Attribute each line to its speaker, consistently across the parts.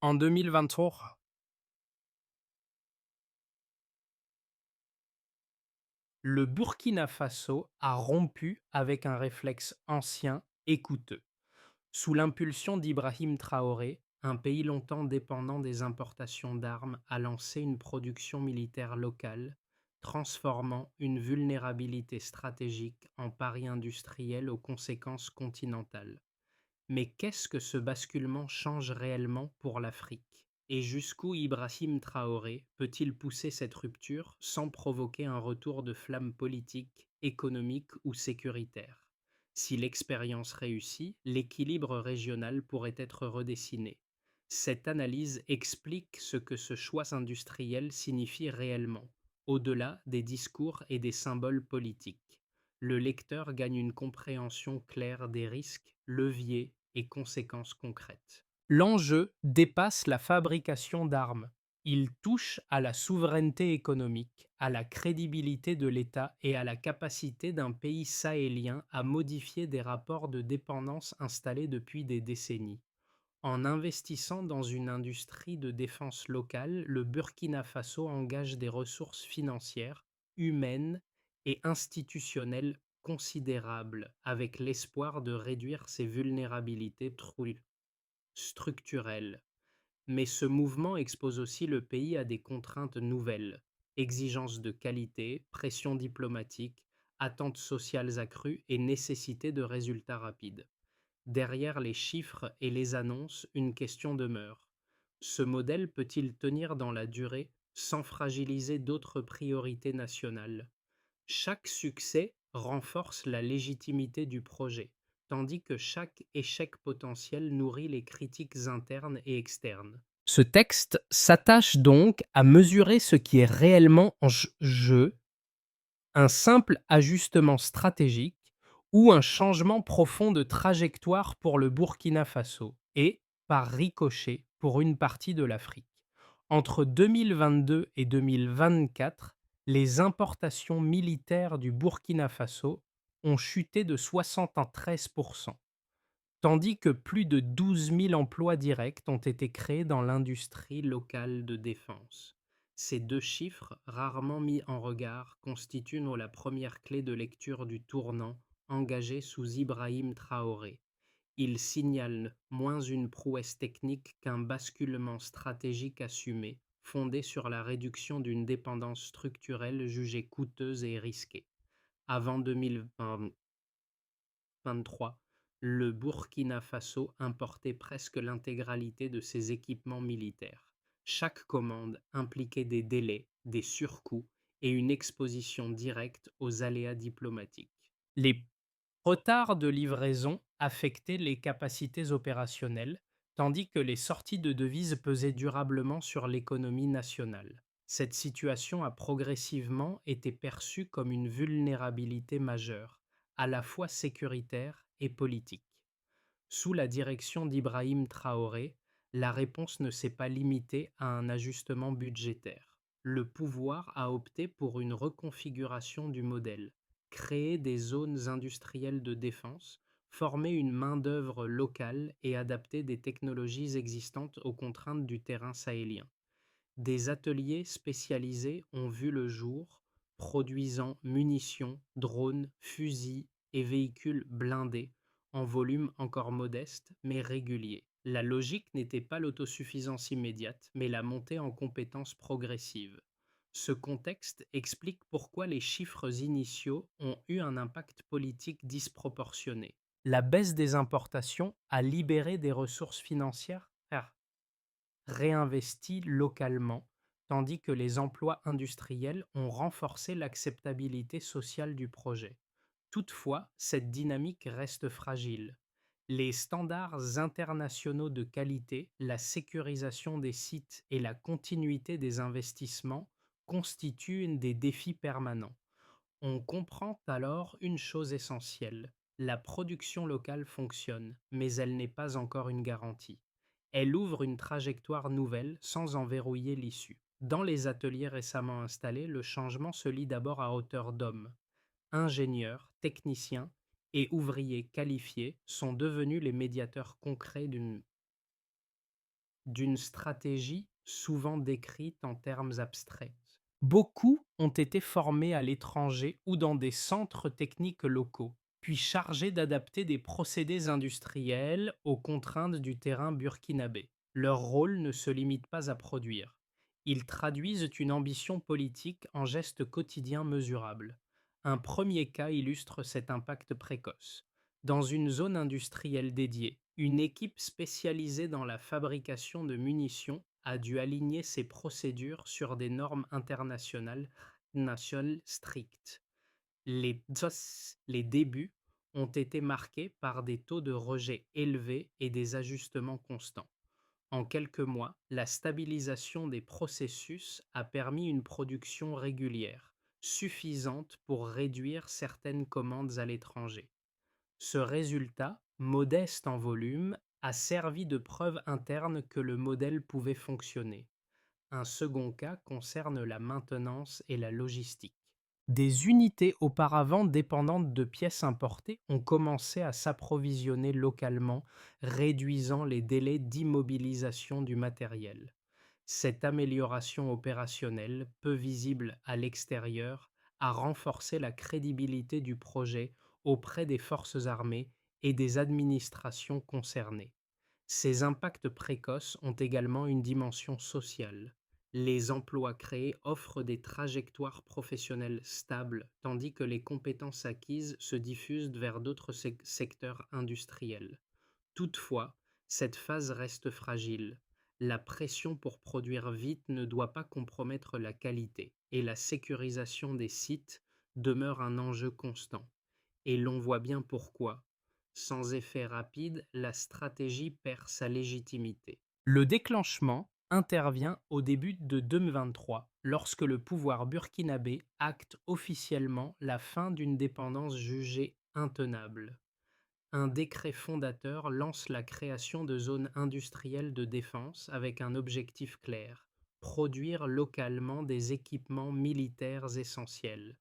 Speaker 1: En 2023, le Burkina Faso a rompu avec un réflexe ancien et coûteux. Sous l'impulsion d'Ibrahim Traoré, un pays longtemps dépendant des importations d'armes a lancé une production militaire locale, transformant une vulnérabilité stratégique en pari industriel aux conséquences continentales. Mais qu'est-ce que ce basculement change réellement pour l'Afrique? Et jusqu'où Ibrahim Traoré peut-il pousser cette rupture sans provoquer un retour de flamme politique, économique ou sécuritaire? Si l'expérience réussit, l'équilibre régional pourrait être redessiné. Cette analyse explique ce que ce choix industriel signifie réellement, au-delà des discours et des symboles politiques. Le lecteur gagne une compréhension claire des risques, leviers et conséquences concrètes. L'enjeu dépasse la fabrication d'armes. Il touche à la souveraineté économique, à la crédibilité de l'État et à la capacité d'un pays sahélien à modifier des rapports de dépendance installés depuis des décennies. En investissant dans une industrie de défense locale, le Burkina Faso engage des ressources financières, humaines et institutionnelles considérables, avec l'espoir de réduire ses vulnérabilités structurelles. Mais ce mouvement expose aussi le pays à des contraintes nouvelles, exigences de qualité, pression diplomatique, attentes sociales accrues et nécessité de résultats rapides. Derrière les chiffres et les annonces, une question demeure. Ce modèle peut-il tenir dans la durée sans fragiliser d'autres priorités nationales? Chaque succès renforce la légitimité du projet, tandis que chaque échec potentiel nourrit les critiques internes et externes. Ce texte s'attache donc à mesurer ce qui est réellement en jeu, un simple ajustement stratégique ou un changement profond de trajectoire pour le Burkina Faso et, par ricochet, pour une partie de l'Afrique. Entre 2022 et 2024, les importations militaires du Burkina Faso ont chuté de 73%, tandis que plus de 12 000 emplois directs ont été créés dans l'industrie locale de défense. Ces deux chiffres, rarement mis en regard, constituent la première clé de lecture du tournant engagé sous Ibrahim Traoré. Ils signalent moins une prouesse technique qu'un basculement stratégique assumé, fondé sur la réduction d'une dépendance structurelle jugée coûteuse et risquée. Avant 2023, le Burkina Faso importait presque l'intégralité de ses équipements militaires. Chaque commande impliquait des délais, des surcoûts et une exposition directe aux aléas diplomatiques. Les retards de livraison affectaient les capacités opérationnelles, tandis que les sorties de devises pesaient durablement sur l'économie nationale. Cette situation a progressivement été perçue comme une vulnérabilité majeure, à la fois sécuritaire et politique. Sous la direction d'Ibrahim Traoré, la réponse ne s'est pas limitée à un ajustement budgétaire. Le pouvoir a opté pour une reconfiguration du modèle, créer des zones industrielles de défense, former une main-d'œuvre locale et adapter des technologies existantes aux contraintes du terrain sahélien. Des ateliers spécialisés ont vu le jour, produisant munitions, drones, fusils et véhicules blindés, en volume encore modeste mais régulier. La logique n'était pas l'autosuffisance immédiate, mais la montée en compétences progressive. Ce contexte explique pourquoi les chiffres initiaux ont eu un impact politique disproportionné. La baisse des importations a libéré des ressources financières réinvestis localement, tandis que les emplois industriels ont renforcé l'acceptabilité sociale du projet. Toutefois, cette dynamique reste fragile. Les standards internationaux de qualité, la sécurisation des sites et la continuité des investissements constituent des défis permanents. On comprend alors une chose essentielle. La production locale fonctionne, mais elle n'est pas encore une garantie. Elle ouvre une trajectoire nouvelle sans en verrouiller l'issue. Dans les ateliers récemment installés, le changement se lit d'abord à hauteur d'hommes. Ingénieurs, techniciens et ouvriers qualifiés sont devenus les médiateurs concrets d'une stratégie souvent décrite en termes abstraits. Beaucoup ont été formés à l'étranger ou dans des centres techniques locaux, puis chargés d'adapter des procédés industriels aux contraintes du terrain burkinabé. Leur rôle ne se limite pas à produire. Ils traduisent une ambition politique en gestes quotidiens mesurables. Un premier cas illustre cet impact précoce. Dans une zone industrielle dédiée, une équipe spécialisée dans la fabrication de munitions a dû aligner ses procédures sur des normes internationales nationales strictes. Les débuts ont été marqués par des taux de rejet élevés et des ajustements constants. En quelques mois, la stabilisation des processus a permis une production régulière, suffisante pour réduire certaines commandes à l'étranger. Ce résultat, modeste en volume, a servi de preuve interne que le modèle pouvait fonctionner. Un second cas concerne la maintenance et la logistique. Des unités auparavant dépendantes de pièces importées ont commencé à s'approvisionner localement, réduisant les délais d'immobilisation du matériel. Cette amélioration opérationnelle, peu visible à l'extérieur, a renforcé la crédibilité du projet auprès des forces armées et des administrations concernées. Ces impacts précoces ont également une dimension sociale. Les emplois créés offrent des trajectoires professionnelles stables, tandis que les compétences acquises se diffusent vers d'autres secteurs industriels. Toutefois, cette phase reste fragile. La pression pour produire vite ne doit pas compromettre la qualité, et la sécurisation des sites demeure un enjeu constant. Et l'on voit bien pourquoi. Sans effet rapide, la stratégie perd sa légitimité. Le déclenchement intervient au début de 2023, lorsque le pouvoir burkinabé acte officiellement la fin d'une dépendance jugée intenable. Un décret fondateur lance la création de zones industrielles de défense avec un objectif clair: produire localement des équipements militaires essentiels.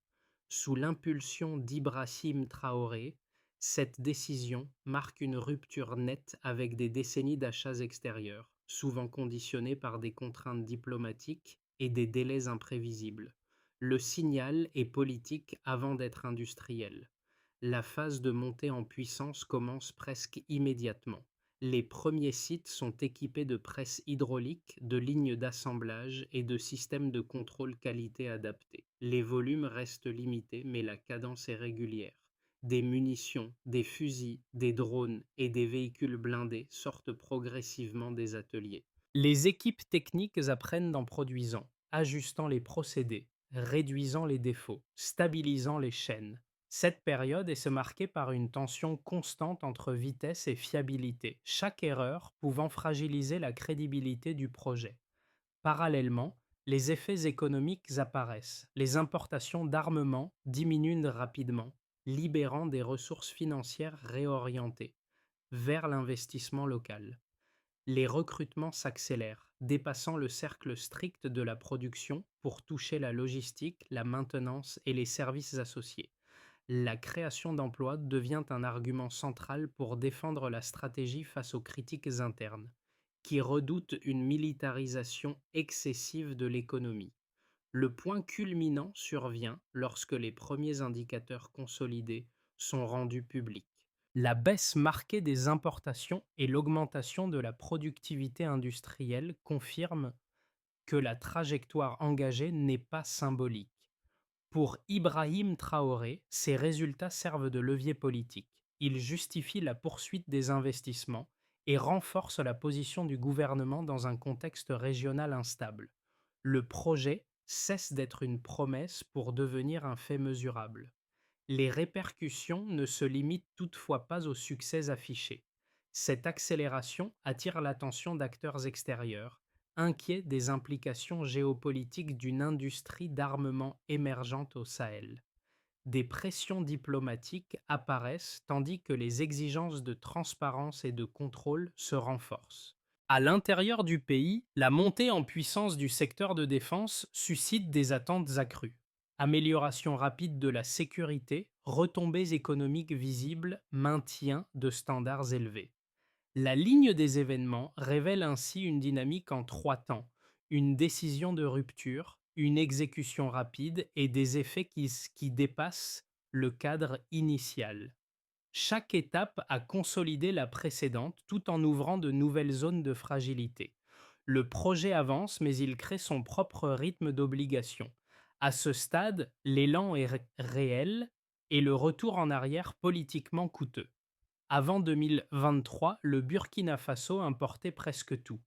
Speaker 1: Sous l'impulsion d'Ibrahim Traoré, cette décision marque une rupture nette avec des décennies d'achats extérieurs, souvent conditionnés par des contraintes diplomatiques et des délais imprévisibles. Le signal est politique avant d'être industriel. La phase de montée en puissance commence presque immédiatement. Les premiers sites sont équipés de presses hydrauliques, de lignes d'assemblage et de systèmes de contrôle qualité adaptés. Les volumes restent limités, mais la cadence est régulière. Des munitions, des fusils, des drones et des véhicules blindés sortent progressivement des ateliers. Les équipes techniques apprennent en produisant, ajustant les procédés, réduisant les défauts, stabilisant les chaînes. Cette période est marquée par une tension constante entre vitesse et fiabilité, chaque erreur pouvant fragiliser la crédibilité du projet. Parallèlement, les effets économiques apparaissent. Les importations d'armements diminuent rapidement, libérant des ressources financières réorientées vers l'investissement local. Les recrutements s'accélèrent, dépassant le cercle strict de la production pour toucher la logistique, la maintenance et les services associés. La création d'emplois devient un argument central pour défendre la stratégie face aux critiques internes, qui redoutent une militarisation excessive de l'économie. Le point culminant survient lorsque les premiers indicateurs consolidés sont rendus publics. La baisse marquée des importations et l'augmentation de la productivité industrielle confirment que la trajectoire engagée n'est pas symbolique. Pour Ibrahim Traoré, ces résultats servent de levier politique. Ils justifient la poursuite des investissements et renforcent la position du gouvernement dans un contexte régional instable. Le projet cesse d'être une promesse pour devenir un fait mesurable. Les répercussions ne se limitent toutefois pas aux succès affichés. Cette accélération attire l'attention d'acteurs extérieurs, inquiets des implications géopolitiques d'une industrie d'armement émergente au Sahel. Des pressions diplomatiques apparaissent tandis que les exigences de transparence et de contrôle se renforcent. À l'intérieur du pays, la montée en puissance du secteur de défense suscite des attentes accrues. Amélioration rapide de la sécurité, retombées économiques visibles, maintien de standards élevés. La ligne des événements révèle ainsi une dynamique en trois temps: une décision de rupture, une exécution rapide et des effets qui dépassent le cadre initial. Chaque étape a consolidé la précédente tout en ouvrant de nouvelles zones de fragilité. Le projet avance, mais il crée son propre rythme d'obligation. À ce stade, l'élan est réel et le retour en arrière politiquement coûteux. Avant 2023, le Burkina Faso importait presque tout.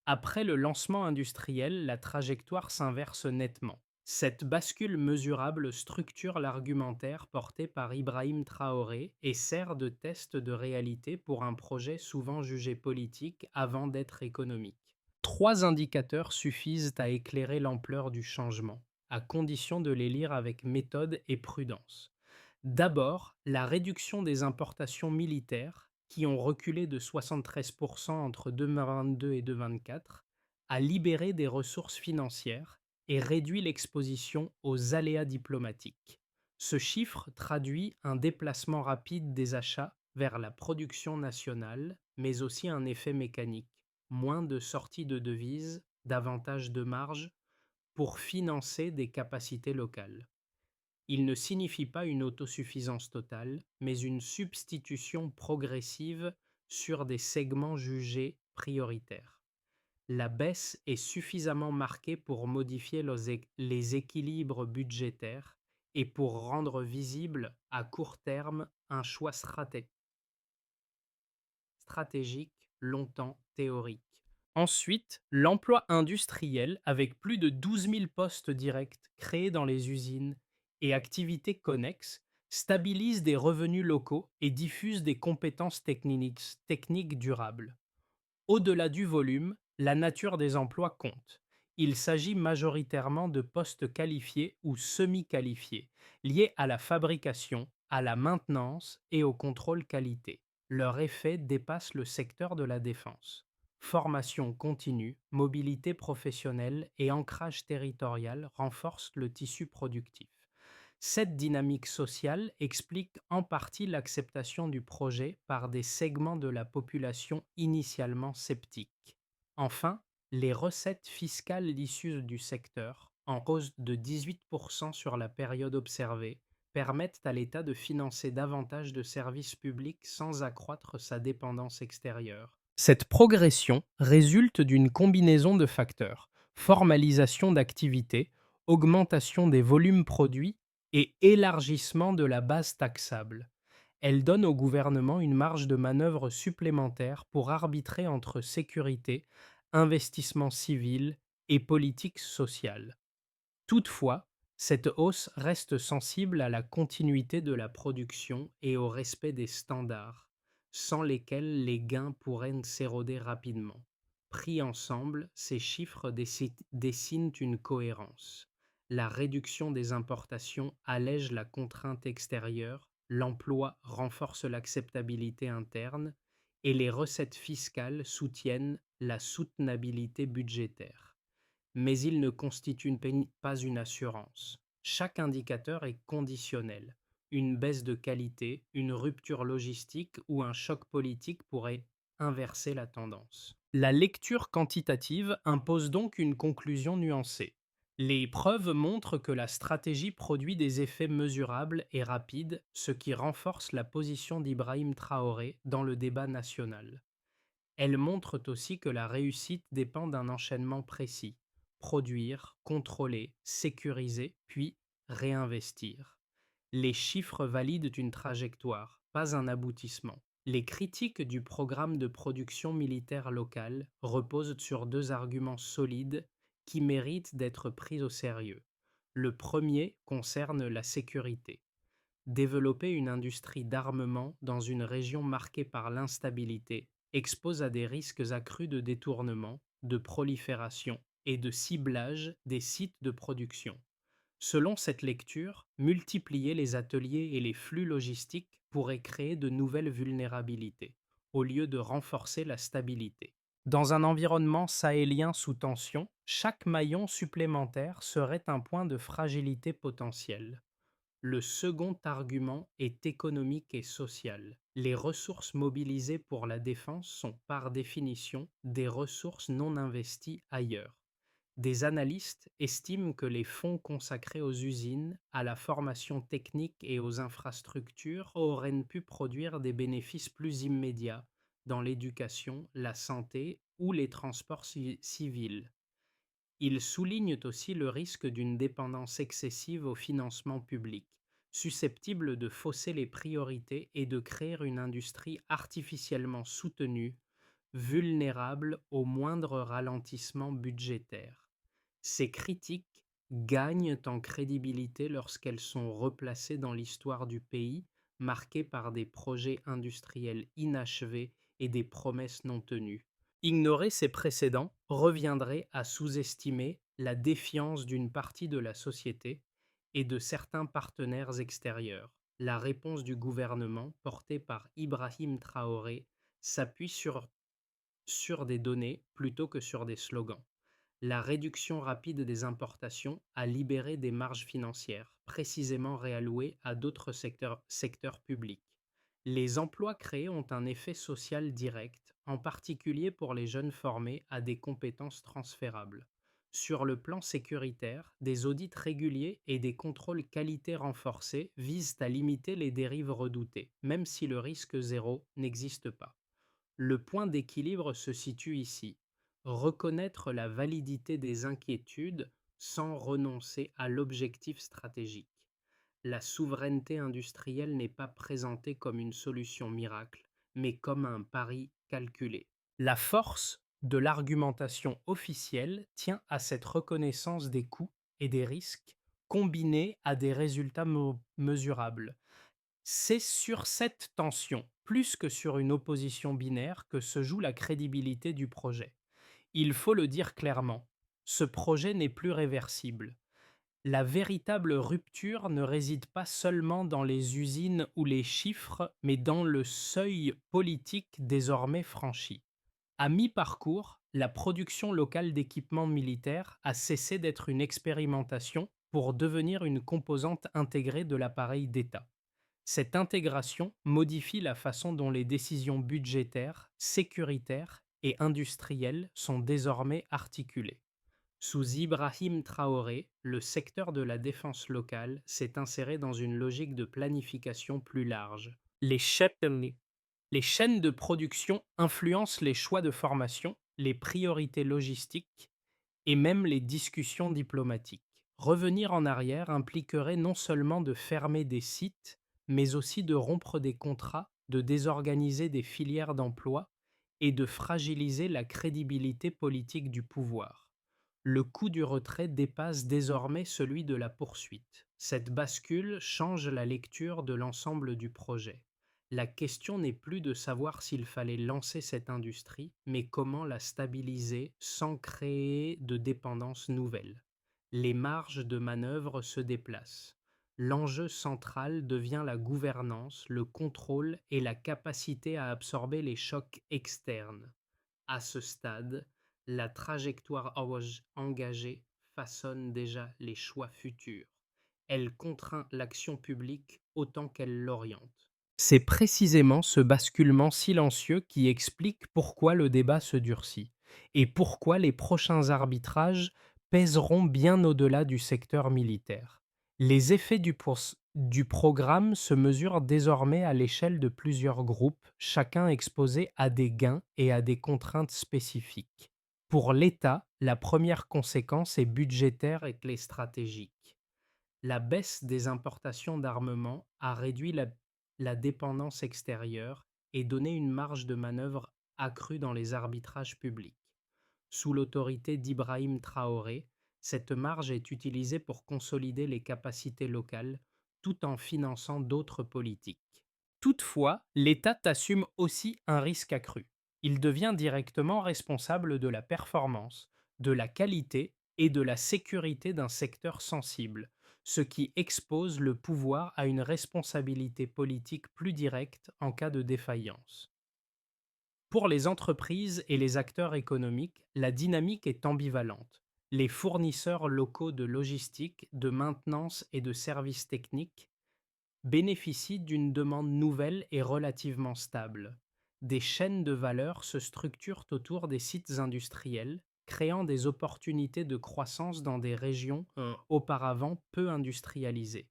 Speaker 1: Après le lancement industriel, la trajectoire s'inverse nettement. Cette bascule mesurable structure l'argumentaire porté par Ibrahim Traoré et sert de test de réalité pour un projet souvent jugé politique avant d'être économique. Trois indicateurs suffisent à éclairer l'ampleur du changement, à condition de les lire avec méthode et prudence. D'abord, la réduction des importations militaires, qui ont reculé de 73% entre 2022 et 2024, a libéré des ressources financières et réduit l'exposition aux aléas diplomatiques. Ce chiffre traduit un déplacement rapide des achats vers la production nationale, mais aussi un effet mécanique: moins de sorties de devises, davantage de marge pour financer des capacités locales. Il ne signifie pas une autosuffisance totale, mais une substitution progressive sur des segments jugés prioritaires. La baisse est suffisamment marquée pour modifier les équilibres budgétaires et pour rendre visible à court terme un choix stratégique longtemps théorique. Ensuite, l'emploi industriel, avec plus de 12 000 postes directs créés dans les usines et activités connexes, stabilise des revenus locaux et diffuse des compétences techniques durables. Au-delà du volume, la nature des emplois compte. Il s'agit majoritairement de postes qualifiés ou semi-qualifiés, liés à la fabrication, à la maintenance et au contrôle qualité. Leur effet dépasse le secteur de la défense. Formation continue, mobilité professionnelle et ancrage territorial renforcent le tissu productif. Cette dynamique sociale explique en partie l'acceptation du projet par des segments de la population initialement sceptiques. Enfin, les recettes fiscales issues du secteur, en hausse de 18% sur la période observée, permettent à l'État de financer davantage de services publics sans accroître sa dépendance extérieure. Cette progression résulte d'une combinaison de facteurs: formalisation d'activités, augmentation des volumes produits et élargissement de la base taxable. Elle donne au gouvernement une marge de manœuvre supplémentaire pour arbitrer entre sécurité, investissement civil et politique sociale. Toutefois, cette hausse reste sensible à la continuité de la production et au respect des standards, sans lesquels les gains pourraient s'éroder rapidement. Pris ensemble, ces chiffres dessinent une cohérence. La réduction des importations allège la contrainte extérieure, l'emploi renforce l'acceptabilité interne et les recettes fiscales soutiennent la soutenabilité budgétaire. Mais il ne constitue pas une assurance. Chaque indicateur est conditionnel. Une baisse de qualité, une rupture logistique ou un choc politique pourraient inverser la tendance. La lecture quantitative impose donc une conclusion nuancée. Les preuves montrent que la stratégie produit des effets mesurables et rapides, ce qui renforce la position d'Ibrahim Traoré dans le débat national. Elles montrent aussi que la réussite dépend d'un enchaînement précis: produire, contrôler, sécuriser, puis réinvestir. Les chiffres valident une trajectoire, pas un aboutissement. Les critiques du programme de production militaire locale reposent sur deux arguments solides qui méritent d'être pris au sérieux. Le premier concerne la sécurité. Développer une industrie d'armement dans une région marquée par l'instabilité expose à des risques accrus de détournement, de prolifération et de ciblage des sites de production. Selon cette lecture, multiplier les ateliers et les flux logistiques pourrait créer de nouvelles vulnérabilités, au lieu de renforcer la stabilité. Dans un environnement sahélien sous tension, chaque maillon supplémentaire serait un point de fragilité potentielle. Le second argument est économique et social. Les ressources mobilisées pour la défense sont par définition des ressources non investies ailleurs. Des analystes estiment que les fonds consacrés aux usines, à la formation technique et aux infrastructures auraient pu produire des bénéfices plus immédiats dans l'éducation, la santé ou les transports civils. Ils soulignent aussi le risque d'une dépendance excessive au financement public, susceptible de fausser les priorités et de créer une industrie artificiellement soutenue, vulnérable au moindre ralentissement budgétaire. Ces critiques gagnent en crédibilité lorsqu'elles sont replacées dans l'histoire du pays, marquée par des projets industriels inachevés et des promesses non tenues. Ignorer ces précédents reviendrait à sous-estimer la défiance d'une partie de la société et de certains partenaires extérieurs. La réponse du gouvernement, portée par Ibrahim Traoré, s'appuie sur des données plutôt que sur des slogans. La réduction rapide des importations a libéré des marges financières, précisément réallouées à d'autres secteurs publics. Les emplois créés ont un effet social direct, en particulier pour les jeunes formés à des compétences transférables. Sur le plan sécuritaire, des audits réguliers et des contrôles qualité renforcés visent à limiter les dérives redoutées, même si le risque zéro n'existe pas. Le point d'équilibre se situe ici. Reconnaître la validité des inquiétudes sans renoncer à l'objectif stratégique. La souveraineté industrielle n'est pas présentée comme une solution miracle, mais comme un pari calculé. La force de l'argumentation officielle tient à cette reconnaissance des coûts et des risques combinés à des résultats mesurables. C'est sur cette tension, plus que sur une opposition binaire, que se joue la crédibilité du projet. Il faut le dire clairement, ce projet n'est plus réversible. La véritable rupture ne réside pas seulement dans les usines ou les chiffres, mais dans le seuil politique désormais franchi. À mi-parcours, la production locale d'équipements militaires a cessé d'être une expérimentation pour devenir une composante intégrée de l'appareil d'État. Cette intégration modifie la façon dont les décisions budgétaires, sécuritaires et industrielles sont désormais articulées. Sous Ibrahim Traoré, le secteur de la défense locale s'est inséré dans une logique de planification plus large. Les chaînes de production influencent les choix de formation, les priorités logistiques et même les discussions diplomatiques. Revenir en arrière impliquerait non seulement de fermer des sites, mais aussi de rompre des contrats, de désorganiser des filières d'emploi et de fragiliser la crédibilité politique du pouvoir. Le coût du retrait dépasse désormais celui de la poursuite. Cette bascule change la lecture de l'ensemble du projet. La question n'est plus de savoir s'il fallait lancer cette industrie, mais comment la stabiliser sans créer de dépendance nouvelle. Les marges de manœuvre se déplacent. L'enjeu central devient la gouvernance, le contrôle et la capacité à absorber les chocs externes. À ce stade, la trajectoire engagée façonne déjà les choix futurs. Elle contraint l'action publique autant qu'elle l'oriente. C'est précisément ce basculement silencieux qui explique pourquoi le débat se durcit et pourquoi les prochains arbitrages pèseront bien au-delà du secteur militaire. Les effets du programme se mesurent désormais à l'échelle de plusieurs groupes, chacun exposé à des gains et à des contraintes spécifiques. Pour l'État, la première conséquence est budgétaire et clé stratégique. La baisse des importations d'armement a réduit la dépendance extérieure et donné une marge de manœuvre accrue dans les arbitrages publics. Sous l'autorité d'Ibrahim Traoré, cette marge est utilisée pour consolider les capacités locales tout en finançant d'autres politiques. Toutefois, l'État assume aussi un risque accru. Il devient directement responsable de la performance, de la qualité et de la sécurité d'un secteur sensible, ce qui expose le pouvoir à une responsabilité politique plus directe en cas de défaillance. Pour les entreprises et les acteurs économiques, la dynamique est ambivalente. Les fournisseurs locaux de logistique, de maintenance et de services techniques bénéficient d'une demande nouvelle et relativement stable. Des chaînes de valeur se structurent autour des sites industriels, créant des opportunités de croissance dans des régions auparavant peu industrialisées.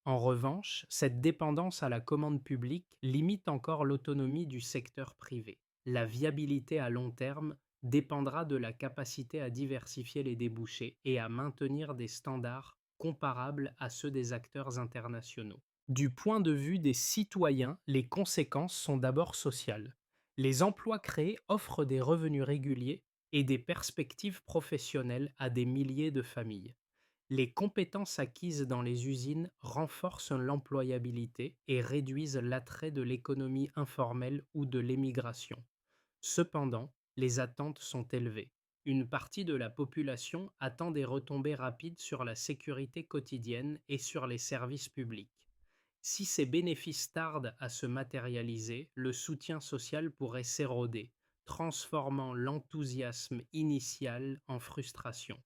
Speaker 1: En revanche, cette dépendance à la commande publique limite encore l'autonomie du secteur privé. La viabilité à long terme dépendra de la capacité à diversifier les débouchés et à maintenir des standards comparables à ceux des acteurs internationaux. Du point de vue des citoyens, les conséquences sont d'abord sociales. Les emplois créés offrent des revenus réguliers et des perspectives professionnelles à des milliers de familles. Les compétences acquises dans les usines renforcent l'employabilité et réduisent l'attrait de l'économie informelle ou de l'émigration. Cependant, les attentes sont élevées. Une partie de la population attend des retombées rapides sur la sécurité quotidienne et sur les services publics. Si ces bénéfices tardent à se matérialiser, le soutien social pourrait s'éroder, transformant l'enthousiasme initial en frustration.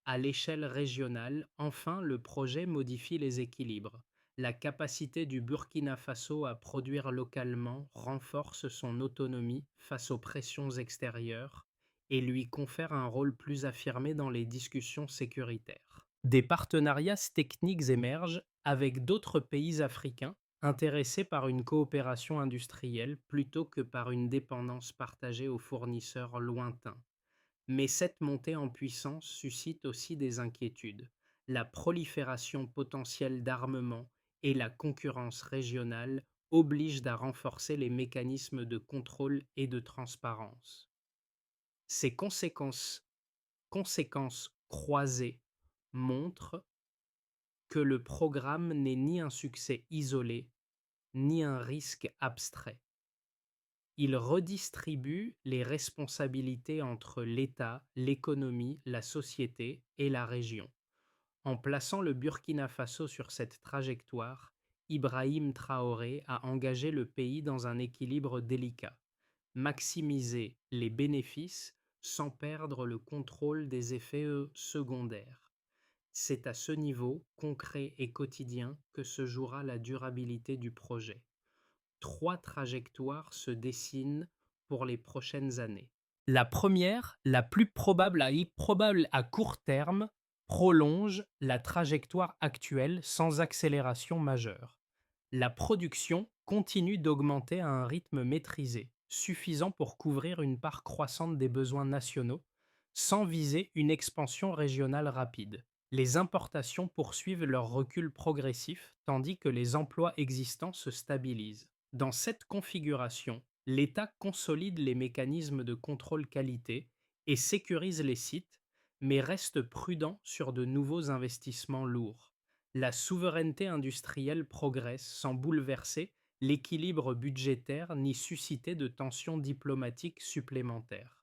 Speaker 1: À l'échelle régionale, enfin, le projet modifie les équilibres. La capacité du Burkina Faso à produire localement renforce son autonomie face aux pressions extérieures et lui confère un rôle plus affirmé dans les discussions sécuritaires. Des partenariats techniques émergent avec d'autres pays africains intéressés par une coopération industrielle plutôt que par une dépendance partagée aux fournisseurs lointains. Mais cette montée en puissance suscite aussi des inquiétudes. La prolifération potentielle d'armements et la concurrence régionale obligent à renforcer les mécanismes de contrôle et de transparence. Ces conséquences croisées montrent que le programme n'est ni un succès isolé, ni un risque abstrait. Il redistribue les responsabilités entre l'État, l'économie, la société et la région. En plaçant le Burkina Faso sur cette trajectoire, Ibrahim Traoré a engagé le pays dans un équilibre délicat. Maximiser les bénéfices sans perdre le contrôle des effets secondaires. C'est à ce niveau concret et quotidien que se jouera la durabilité du projet. Trois trajectoires se dessinent pour les prochaines années. La première, la plus probable à court terme, prolonge la trajectoire actuelle sans accélération majeure. La production continue d'augmenter à un rythme maîtrisé, suffisant pour couvrir une part croissante des besoins nationaux, sans viser une expansion régionale rapide. Les importations poursuivent leur recul progressif, tandis que les emplois existants se stabilisent. Dans cette configuration, l'État consolide les mécanismes de contrôle qualité et sécurise les sites, mais reste prudent sur de nouveaux investissements lourds. La souveraineté industrielle progresse sans bouleverser l'équilibre budgétaire ni susciter de tensions diplomatiques supplémentaires.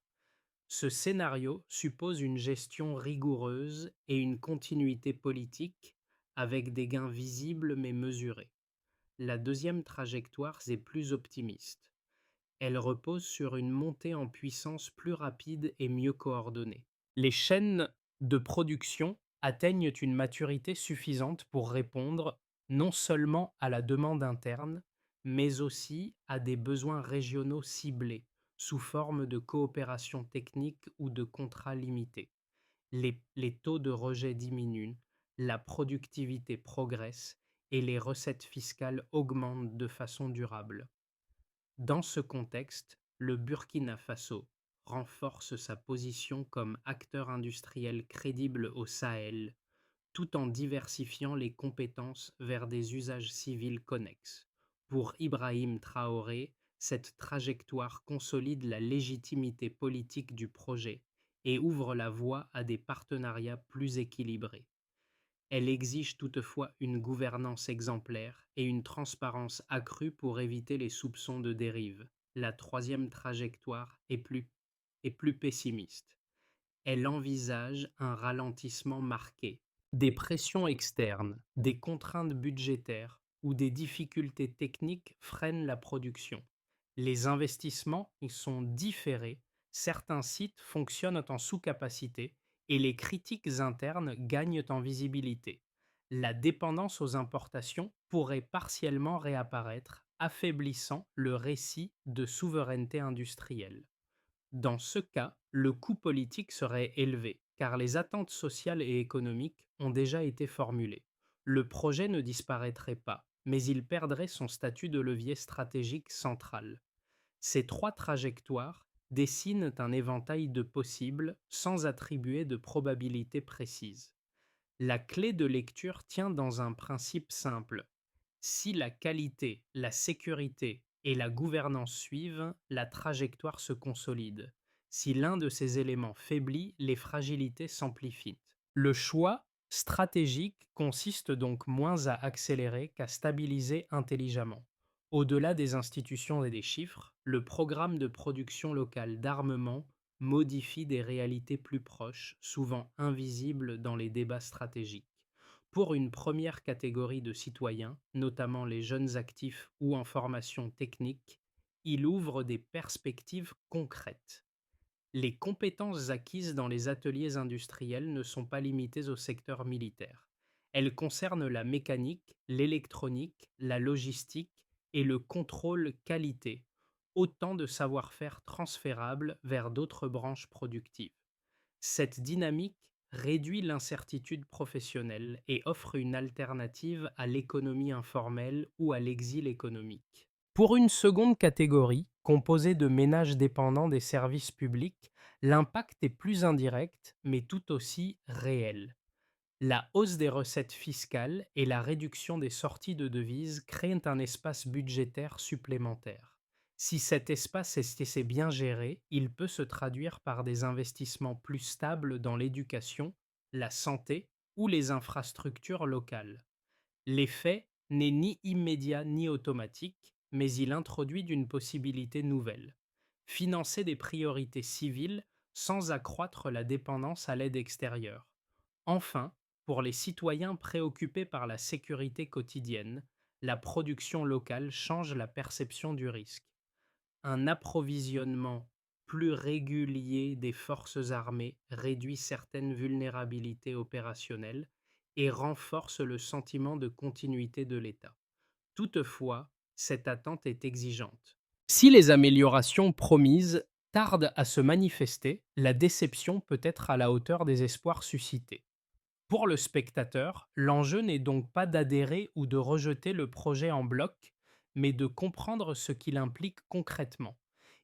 Speaker 1: Ce scénario suppose une gestion rigoureuse et une continuité politique avec des gains visibles mais mesurés. La deuxième trajectoire est plus optimiste. Elle repose sur une montée en puissance plus rapide et mieux coordonnée. Les chaînes de production atteignent une maturité suffisante pour répondre non seulement à la demande interne, mais aussi à des besoins régionaux ciblés, sous forme de coopération technique ou de contrats limités. Les taux de rejet diminuent, la productivité progresse et les recettes fiscales augmentent de façon durable. Dans ce contexte, le Burkina Faso renforce sa position comme acteur industriel crédible au Sahel, tout en diversifiant les compétences vers des usages civils connexes. Pour Ibrahim Traoré, cette trajectoire consolide la légitimité politique du projet et ouvre la voie à des partenariats plus équilibrés. Elle exige toutefois une gouvernance exemplaire et une transparence accrue pour éviter les soupçons de dérive. La troisième trajectoire est plus pessimiste. Elle envisage un ralentissement marqué, des pressions externes, des contraintes budgétaires ou des difficultés techniques freinent la production. Les investissements y sont différés, certains sites fonctionnent en sous-capacité et les critiques internes gagnent en visibilité. La dépendance aux importations pourrait partiellement réapparaître, affaiblissant le récit de souveraineté industrielle. Dans ce cas, le coût politique serait élevé, car les attentes sociales et économiques ont déjà été formulées. Le projet ne disparaîtrait pas, mais il perdrait son statut de levier stratégique central. Ces trois trajectoires dessinent un éventail de possibles sans attribuer de probabilité précise. La clé de lecture tient dans un principe simple. Si la qualité, la sécurité et la gouvernance suivent, la trajectoire se consolide. Si l'un de ces éléments faiblit, les fragilités s'amplifient. Le choix stratégique consiste donc moins à accélérer qu'à stabiliser intelligemment. Au-delà des institutions et des chiffres, le programme de production locale d'armement modifie des réalités plus proches, souvent invisibles dans les débats stratégiques. Pour une première catégorie de citoyens, notamment les jeunes actifs ou en formation technique, il ouvre des perspectives concrètes. Les compétences acquises dans les ateliers industriels ne sont pas limitées au secteur militaire. Elles concernent la mécanique, l'électronique, la logistique et le contrôle qualité, autant de savoir-faire transférables vers d'autres branches productives. Cette dynamique réduit l'incertitude professionnelle et offre une alternative à l'économie informelle ou à l'exil économique. Pour une seconde catégorie, composée de ménages dépendants des services publics, l'impact est plus indirect mais tout aussi réel. La hausse des recettes fiscales et la réduction des sorties de devises créent un espace budgétaire supplémentaire. Si cet espace est bien géré, il peut se traduire par des investissements plus stables dans l'éducation, la santé ou les infrastructures locales. L'effet n'est ni immédiat ni automatique, mais il introduit d'une possibilité nouvelle. Financer des priorités civiles sans accroître la dépendance à l'aide extérieure. Enfin, pour les citoyens préoccupés par la sécurité quotidienne, la production locale change la perception du risque. Un approvisionnement plus régulier des forces armées réduit certaines vulnérabilités opérationnelles et renforce le sentiment de continuité de l'État. Toutefois, cette attente est exigeante. Si les améliorations promises tardent à se manifester, la déception peut être à la hauteur des espoirs suscités. Pour le spectateur, l'enjeu n'est donc pas d'adhérer ou de rejeter le projet en bloc, mais de comprendre ce qu'il implique concrètement.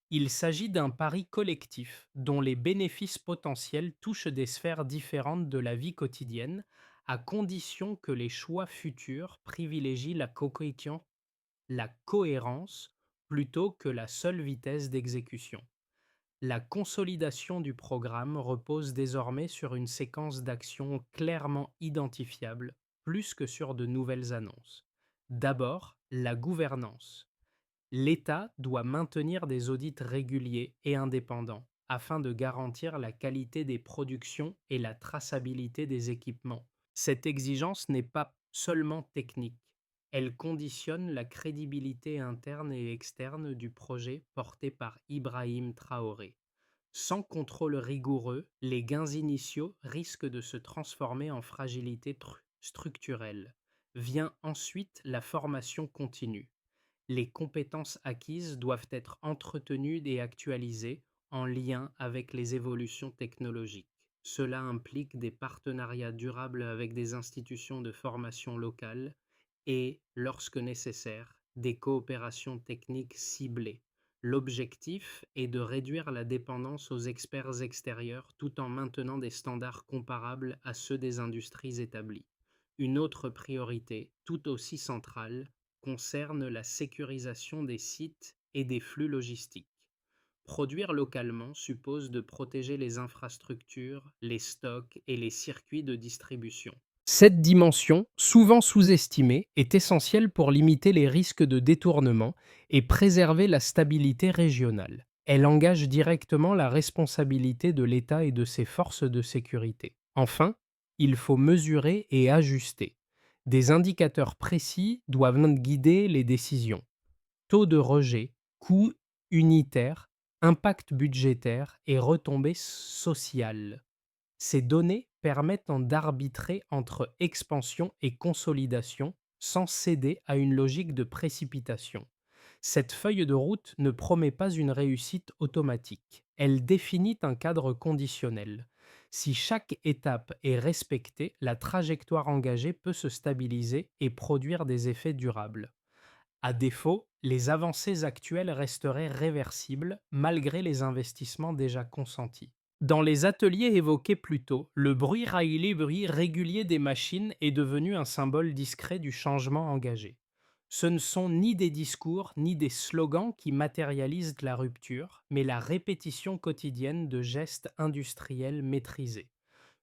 Speaker 1: Il s'agit d'un pari collectif dont les bénéfices potentiels touchent des sphères différentes de la vie quotidienne, à condition que les choix futurs privilégient la cohérence plutôt que la seule vitesse d'exécution. La consolidation du programme repose désormais sur une séquence d'actions clairement identifiable, plus que sur de nouvelles annonces. D'abord, la gouvernance. L'État doit maintenir des audits réguliers et indépendants afin de garantir la qualité des productions et la traçabilité des équipements. Cette exigence n'est pas seulement technique, elle conditionne la crédibilité interne et externe du projet porté par Ibrahim Traoré. Sans contrôle rigoureux, les gains initiaux risquent de se transformer en fragilité structurelle. Vient ensuite la formation continue. Les compétences acquises doivent être entretenues et actualisées en lien avec les évolutions technologiques. Cela implique des partenariats durables avec des institutions de formation locales et, lorsque nécessaire, des coopérations techniques ciblées. L'objectif est de réduire la dépendance aux experts extérieurs tout en maintenant des standards comparables à ceux des industries établies. Une autre priorité, tout aussi centrale, concerne la sécurisation des sites et des flux logistiques. Produire localement suppose de protéger les infrastructures, les stocks et les circuits de distribution. Cette dimension, souvent sous-estimée, est essentielle pour limiter les risques de détournement et préserver la stabilité régionale. Elle engage directement la responsabilité de l'État et de ses forces de sécurité. Enfin, il faut mesurer et ajuster. Des indicateurs précis doivent guider les décisions. Taux de rejet, coût unitaire, impact budgétaire et retombées sociales. Ces données permettent d'arbitrer entre expansion et consolidation sans céder à une logique de précipitation. Cette feuille de route ne promet pas une réussite automatique. Elle définit un cadre conditionnel. Si chaque étape est respectée, la trajectoire engagée peut se stabiliser et produire des effets durables. À défaut, les avancées actuelles resteraient réversibles malgré les investissements déjà consentis. Dans les ateliers évoqués plus tôt, le bruit Rayleigh bruit régulier des machines est devenu un symbole discret du changement engagé. Ce ne sont ni des discours ni des slogans qui matérialisent la rupture, mais la répétition quotidienne de gestes industriels maîtrisés.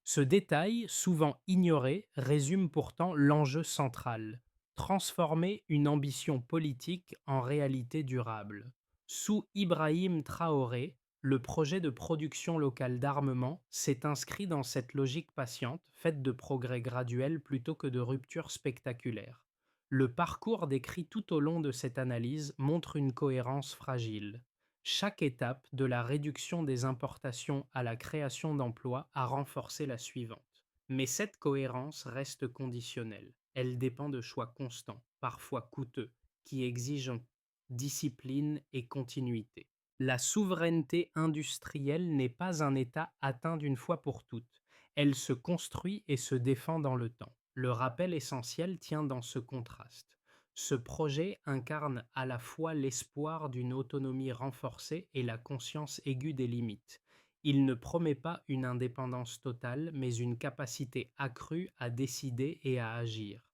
Speaker 1: Ce détail, souvent ignoré, résume pourtant l'enjeu central: transformer une ambition politique en réalité durable. Sous Ibrahim Traoré, le projet de production locale d'armement s'est inscrit dans cette logique patiente, faite de progrès graduels plutôt que de ruptures spectaculaires. Le parcours décrit tout au long de cette analyse montre une cohérence fragile. Chaque étape, de la réduction des importations à la création d'emplois, a renforcé la suivante. Mais cette cohérence reste conditionnelle. Elle dépend de choix constants, parfois coûteux, qui exigent discipline et continuité. La souveraineté industrielle n'est pas un état atteint d'une fois pour toutes. Elle se construit et se défend dans le temps. Le rappel essentiel tient dans ce contraste. Ce projet incarne à la fois l'espoir d'une autonomie renforcée et la conscience aiguë des limites. Il ne promet pas une indépendance totale, mais une capacité accrue à décider et à agir.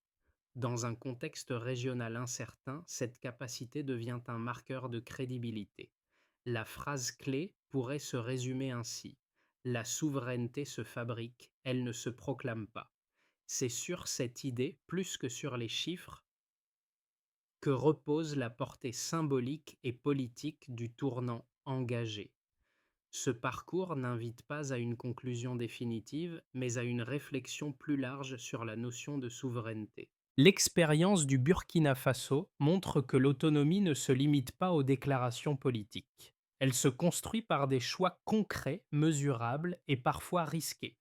Speaker 1: Dans un contexte régional incertain, cette capacité devient un marqueur de crédibilité. La phrase clé pourrait se résumer ainsi: la souveraineté se fabrique, elle ne se proclame pas. C'est sur cette idée, plus que sur les chiffres, que repose la portée symbolique et politique du tournant engagé. Ce parcours n'invite pas à une conclusion définitive, mais à une réflexion plus large sur la notion de souveraineté. L'expérience du Burkina Faso montre que l'autonomie ne se limite pas aux déclarations politiques. Elle se construit par des choix concrets, mesurables et parfois risqués.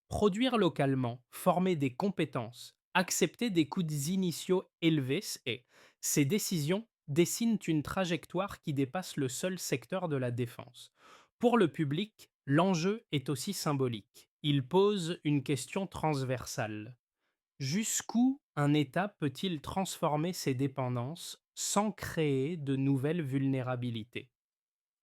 Speaker 1: Produire localement, former des compétences, accepter des coûts initiaux élevés, et ces décisions dessinent une trajectoire qui dépasse le seul secteur de la défense. Pour le public, l'enjeu est aussi symbolique. Il pose une question transversale. Jusqu'où un État peut-il transformer ses dépendances sans créer de nouvelles vulnérabilités?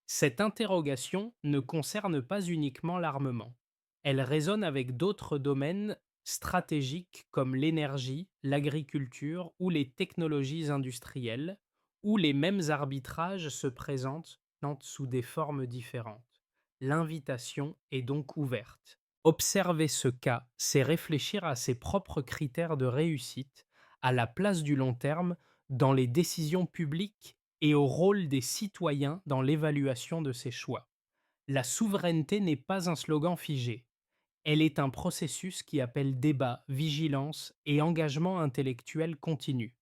Speaker 1: Cette interrogation ne concerne pas uniquement l'armement. Elle résonne avec d'autres domaines stratégiques comme l'énergie, l'agriculture ou les technologies industrielles, où les mêmes arbitrages se présentent sous des formes différentes. L'invitation est donc ouverte. Observer ce cas, c'est réfléchir à ses propres critères de réussite, à la place du long terme dans les décisions publiques et au rôle des citoyens dans l'évaluation de ces choix. La souveraineté n'est pas un slogan figé. Elle est un processus qui appelle débat, vigilance et engagement intellectuel continu.